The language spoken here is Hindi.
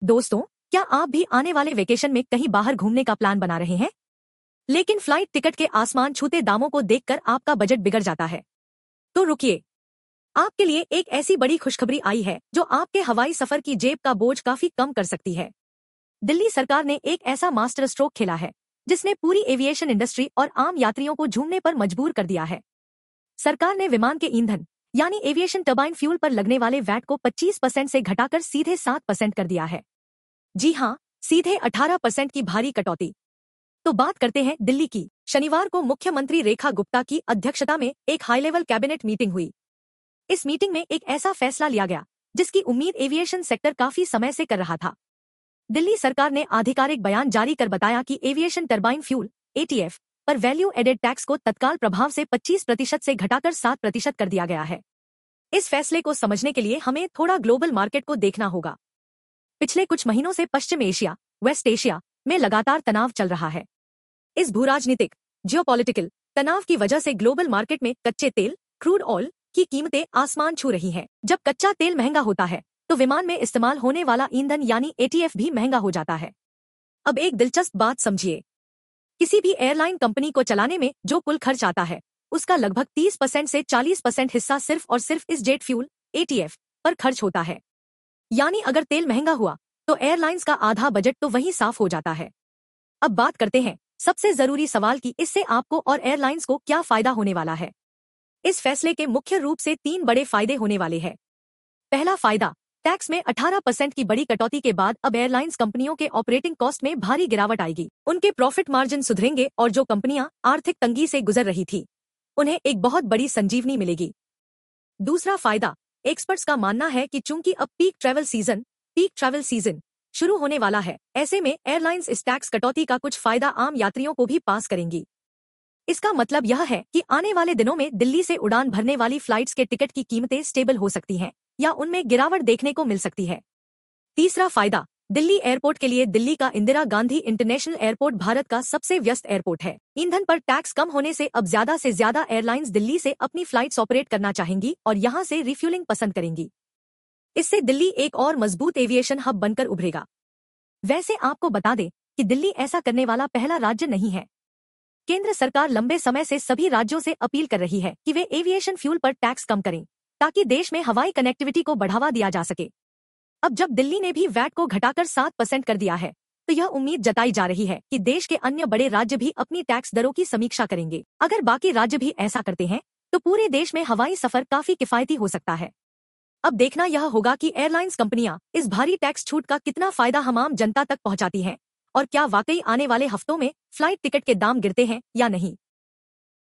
दोस्तों, क्या आप भी आने वाले वेकेशन में कहीं बाहर घूमने का प्लान बना रहे हैं? लेकिन फ्लाइट टिकट के आसमान छूते दामों को देखकर आपका बजट बिगड़ जाता है। तो रुकिए, आपके लिए एक ऐसी बड़ी खुशखबरी आई है जो आपके हवाई सफर की जेब का बोझ काफी कम कर सकती है। दिल्ली सरकार ने एक ऐसा मास्टर स्ट्रोक खेला है जिसने पूरी एविएशन इंडस्ट्री और आम यात्रियों को झूमने पर मजबूर कर दिया है। सरकार ने विमान के ईंधन यानी एविएशन टरबाइन फ्यूल पर लगने वाले वैट को 25% से घटाकर सीधे 7% कर दिया है। जी हाँ, सीधे 18% की भारी कटौती। तो बात करते हैं दिल्ली की। शनिवार को मुख्यमंत्री रेखा गुप्ता की अध्यक्षता में एक हाई लेवल कैबिनेट मीटिंग हुई। इस मीटिंग में एक ऐसा फैसला लिया गया जिसकी उम्मीद एविएशन सेक्टर काफी समय से कर रहा था। दिल्ली सरकार ने आधिकारिक बयान जारी कर बताया कि एविएशन टरबाइन फ्यूल एटीएफ पर वैल्यू एडेड टैक्स को तत्काल प्रभाव से 25% से घटाकर 7% कर दिया गया है। इस फैसले को समझने के लिए हमें थोड़ा ग्लोबल मार्केट को देखना होगा। पिछले कुछ महीनों से पश्चिम एशिया, वेस्ट एशिया में लगातार तनाव चल रहा है। इस भूराजनीतिक जियोपॉलिटिकल तनाव की वजह से ग्लोबल मार्केट में कच्चे तेल, क्रूड ऑयल की कीमतें आसमान छू रही हैं। जब कच्चा तेल महंगा होता है तो विमान में इस्तेमाल होने वाला ईंधन यानी एटीएफ भी महंगा हो जाता है। अब एक दिलचस्प बात समझिए, किसी भी एयरलाइन कंपनी को चलाने में जो कुल खर्च आता है उसका लगभग 30% से 40% हिस्सा सिर्फ और सिर्फ इस जेट फ्यूल एटीएफ पर खर्च होता है। यानी अगर तेल महंगा हुआ तो एयरलाइंस का आधा बजट तो वहीं साफ हो जाता है। अब बात करते हैं सबसे जरूरी सवाल की इससे आपको और एयरलाइंस को क्या फायदा होने वाला है। इस फैसले के मुख्य रूप से 3 बड़े फायदे होने वाले हैं। पहला फायदा, टैक्स में 18% की बड़ी कटौती के बाद अब एयरलाइंस कंपनियों के ऑपरेटिंग कॉस्ट में भारी गिरावट आएगी। उनके प्रॉफिट मार्जिन सुधरेंगे और जो कंपनियां आर्थिक तंगी से गुजर रही थी उन्हें एक बहुत बड़ी संजीवनी मिलेगी। दूसरा फायदा, एक्सपर्ट्स का मानना है कि चूंकि अब पीक ट्रैवल सीजन शुरू होने वाला है, ऐसे में एयरलाइंस इस टैक्स कटौती का कुछ फायदा आम यात्रियों को भी पास करेंगी। इसका मतलब यह है कि आने वाले दिनों में दिल्ली से उड़ान भरने वाली फ्लाइट्स के टिकट की कीमतें स्टेबल हो सकती हैं या उनमें गिरावट देखने को मिल सकती है। तीसरा फायदा, दिल्ली एयरपोर्ट के लिए दिल्ली का इंदिरा गांधी इंटरनेशनल एयरपोर्ट भारत का सबसे व्यस्त एयरपोर्ट है। ईंधन पर टैक्स कम होने से अब ज्यादा से ज्यादा एयरलाइंस दिल्ली से अपनी फ्लाइट्स ऑपरेट करना चाहेंगी और यहां से रिफ्यूलिंग पसंद करेंगी। इससे दिल्ली एक और मजबूत एविएशन हब बनकर उभरेगा। वैसे आपको बता दें कि दिल्ली ऐसा करने वाला पहला राज्य नहीं है। केंद्र सरकार लंबे समय से सभी राज्यों से अपील कर रही है कि वे एविएशन फ्यूल पर टैक्स कम करें ताकि देश में हवाई कनेक्टिविटी को बढ़ावा दिया जा सके। अब जब दिल्ली ने भी वैट को घटाकर 7% कर दिया है तो यह उम्मीद जताई जा रही है कि देश के अन्य बड़े राज्य भी अपनी टैक्स दरों की समीक्षा करेंगे। अगर बाकी राज्य भी ऐसा करते हैं तो पूरे देश में हवाई सफर काफी किफायती हो सकता है। अब देखना यह होगा कि एयरलाइंस कंपनियां इस भारी टैक्स छूट का कितना फायदा हम आम जनता तक पहुंचाती हैं और क्या वाकई आने वाले हफ्तों में फ्लाइट टिकट के दाम गिरते हैं या नहीं।